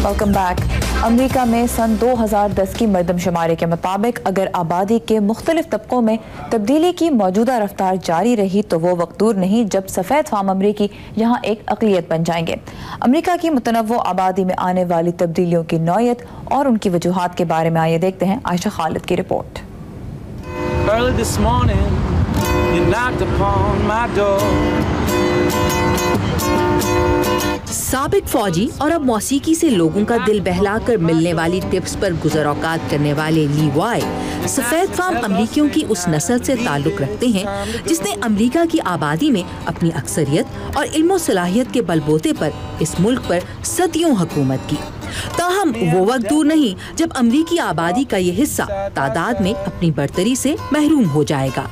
Welcome back. America में सन 2010 की मरदमशुमारी के मुताबिक अगर आबादी के मुख्तलिफ तबकों में तब्दीली की मौजूदा रफ्तार जारी रही तो वो वक्त दूर नहीं जब सफ़ेद फाम अमरीकी यहाँ एक अक़लियत बन जाएंगे। अमेरिका की मुतनव्वो आबादी में आने वाली तब्दीलियों की नौयत और उनकी वजूहात के बारे में आइए देखते हैं आयशा खालिद की रिपोर्ट। साबिक फौजी और अब मौसीकी से लोगों का दिल बहलाकर मिलने वाली टिप्स पर गुज़र औकात करने वाले लीवाई सफ़ेद फाम अमरीकियों की उस नस्ल से ताल्लुक़ रखते हैं जिसने अमरीका की आबादी में अपनी अक्सरियत और इल्म सलाहियत के बलबूते पर इस मुल्क पर सदियों हुकूमत की। ताहम वो वक्त दूर नहीं जब अमरीकी आबादी का ये हिस्सा तादाद में अपनी बढ़तरी से महरूम हो जाएगा।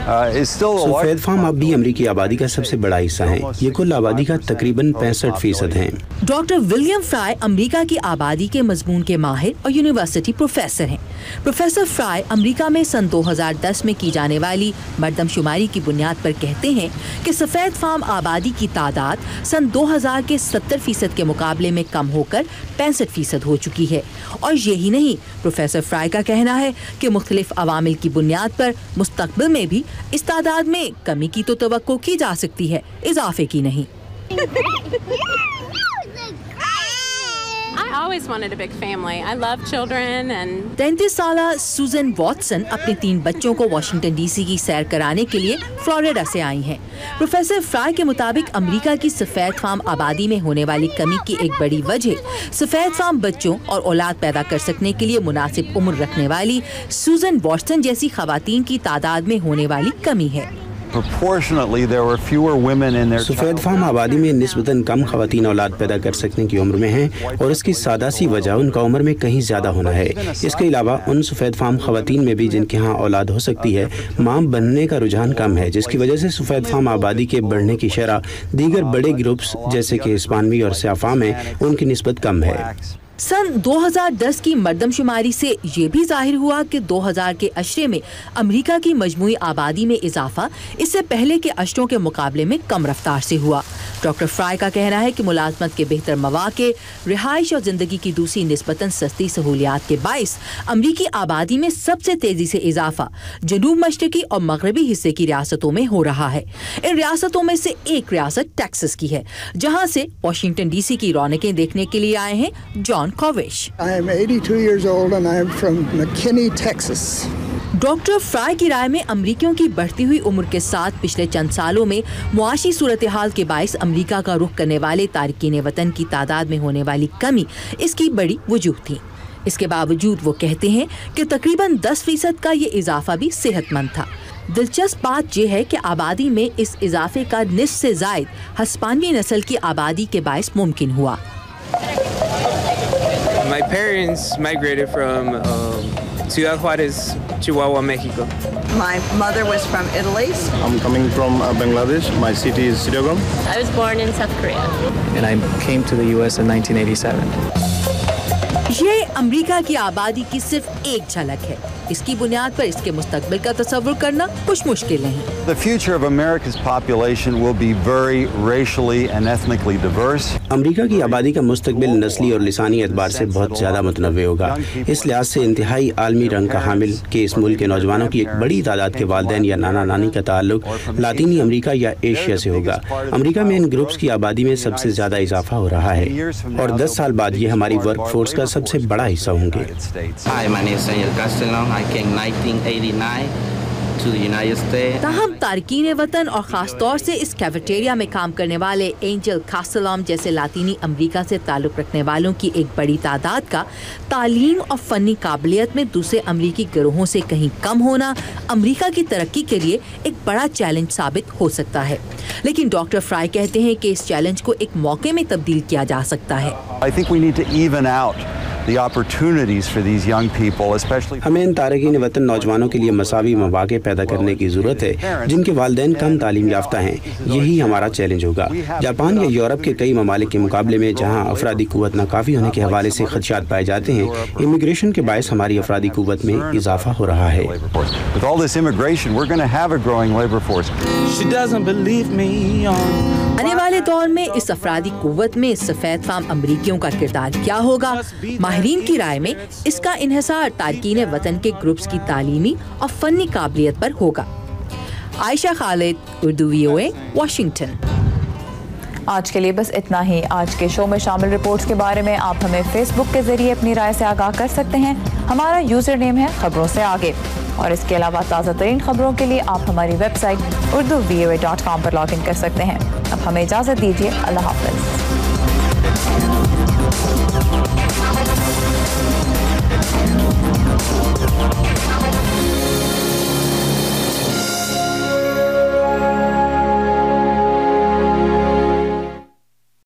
सफेद फाम अब भी अमरीकी आबादी का सबसे बड़ा हिस्सा है। ये कुल आबादी का तकरीबन 65% है। डॉक्टर विलियम फ्राई अमरीका की आबादी के मजमून के माहिर और यूनिवर्सिटी प्रोफेसर हैं। प्रोफेसर फ्राई अमरीका में सन 2010 में की जाने वाली मरदमशुमारी की बुनियाद पर कहते हैं कि सफ़ेद फाम आबादी की तादाद सन 2000 के 70% के मुकाबले में कम होकर 65% हो चुकी है। और यही नहीं, प्रोफेसर फ्राई का कहना है कि मुख्तलिफ अवामिल की बुनियाद पर मुस्तकबिल में भी इस तादाद में कमी की तो तवक्को की जा सकती है, इजाफे की नहीं। I always wanted a big family. I love children and 33 साला सुजन वॉटसन अपने 3 बच्चों को वाशिंगटन डीसी की सैर कराने के लिए फ्लोरिडा से आई हैं। प्रोफेसर फ्राई के मुताबिक अमेरिका की सफ़ेद फाम आबादी में होने वाली कमी की एक बड़ी वजह सफ़ेद फाम बच्चों और औलाद पैदा कर सकने के लिए मुनासिब उम्र रखने वाली सुजन वॉटसन जैसी खवातीन की तादाद में होने वाली कमी है। सफेद फाम आबादी में निस्बतन कम खवातीन औलाद पैदा कर सकने की उम्र में हैं और इसकी सादा सी वजह उनका उम्र में कहीं ज़्यादा होना है। इसके अलावा उन सफ़ेद फाम खवातीन में भी जिनके यहाँ औलाद हो सकती है मां बनने का रुझान कम है, जिसकी वजह से सफ़ेद फाम आबादी के बढ़ने की शरह दीगर बड़े ग्रुप्स जैसे कि हिस्पानवी और स्याह फाम है उनकी निस्बत कम है। सन 2010 की मरदमशुमारी से ये भी जाहिर हुआ कि 2000 के अशरे में अमेरिका की मजमूई आबादी में इजाफा इससे पहले के अशरों के मुकाबले में कम रफ्तार से हुआ। डॉक्टर फ्राई का कहना है कि मुलाजमत के बेहतर मौके, रिहाइश और जिंदगी की दूसरी निस्बतन सस्ती सहूलियात के बाइस अमरीकी आबादी में सबसे तेजी से इजाफा जनूब मशरकी और मगरबी हिस्से की रियासतों में हो रहा है। इन रियासतों में से एक रियासत टेक्सास की है, जहाँ से वाशिंगटन डीसी की रौनकें देखने के लिए आए हैं John कोविश। I am 82 years old and I am from McKinney, Texas. Doctor fry की राय में अमरीकियों की बढ़ती हुई उम्र के साथ पिछले चंद सालों में मुआशी सूरत हाल के बाइस अमरीका का रुख करने वाले तारिकीन वतन की तादाद में होने वाली कमी इसकी बड़ी वजूह थी। इसके बावजूद वो कहते हैं कि तकरीबन 10% का ये इजाफा भी सेहतमंद था। दिलचस्प बात यह है कि आबादी में इस इजाफे का निस्फ से जायद हिस्पानवी नस्ल की आबादी के बाइस मुमकिन हुआ। My parents migrated from Ciudad Juárez, Chihuahua, Mexico. My mother was from Italy. I'm coming from Bangladesh. My city is Sitagong. I was born in South Korea. And I came to the US in 1987. ये America की आबादी की सिर्फ एक झलक है। इसकी बुनियाद पर इसके मुस्तकबिल का तसव्वुर करना कुछ मुश्किल नहीं। The future of America's population will be very racially and ethnically diverse. America की आबादी का मुस्तकबिल नस्ली और लिसानी एतबार से बहुत ज़्यादा मुतनव्वे होगा। इस लिहाज से इंतहाई आलमी रंग का हामिल के इस मुल्क के नौजवानों की एक बड़ी तादाद के वालिदैन या नाना नानी का ताल्लुक लातीनी अमेरिका या एशिया से होगा। अमेरिका में इन ग्रुप्स की आबादी में सबसे ज़्यादा इजाफा हो रहा है और 10 साल बाद ये हमारी वर्क फोर्स का सबसे बड़ा हिस्सा होंगे। ताहम तारकीन वतन और ख़ास तौर से इस कैफेटेरिया में काम करने वाले एंजल कास्टेलम जैसे लातीनी अमेरिका से ताल्लुक़ रखने वालों की एक बड़ी तादाद का तालीम और फ़नी काबिलियत में दूसरे अमरीकी गिरोहों से कहीं कम होना अमरीका की तरक्की के लिए एक बड़ा चैलेंज साबित हो सकता है। लेकिन डॉक्टर फ्राई कहते हैं कि इस चैलेंज को एक मौके में तब्दील किया जा सकता है। I think we need to even out the opportunities for these young people, especially. हमें इन तारकीन वतन नौजवानों के लिए मसावी मौक़े पैदा करने की ज़रूरत है जिनके वालिदैन कम तालीम याफ्ता हैं। यही हमारा चैलेंज होगा। जापान या यूरोप के कई ममालिक के मुकाबले में जहाँ अफरादी क़ुव्वत नाकाफ़ी होने के हवाले से खदशात पाए जाते हैं, इमिग्रेशन के बायस हमारी अफरादी क़ुव्वत में इजाफा हो रहा है। With all this immigration, we're going to have a growing labor force. She doesn't believe me on. आने वाले दौर में इस अफरादी कुव्वत में सफेद फाम अमरीकियों का किरदार क्या होगा? माहिरीन की राय में इसका इन्हिसार तारकीन वतन के ग्रुप्स की तालीमी और फनी काबिलियत पर होगा। Ayesha Khalid, Urdu VOA, Washington. आज के लिए बस इतना ही। आज के शो में शामिल रिपोर्ट्स के बारे में आप हमें फेसबुक के जरिए अपनी राय से आगाह कर सकते हैं। हमारा यूजर नेम है खबरों से आगे, और इसके अलावा ताज़ा तरीन खबरों के लिए आप हमारी वेबसाइट urduvoa.com पर लॉग इन कर सकते हैं। अब हमें इजाज़त दीजिए। अल्लाह हाफ़िज़।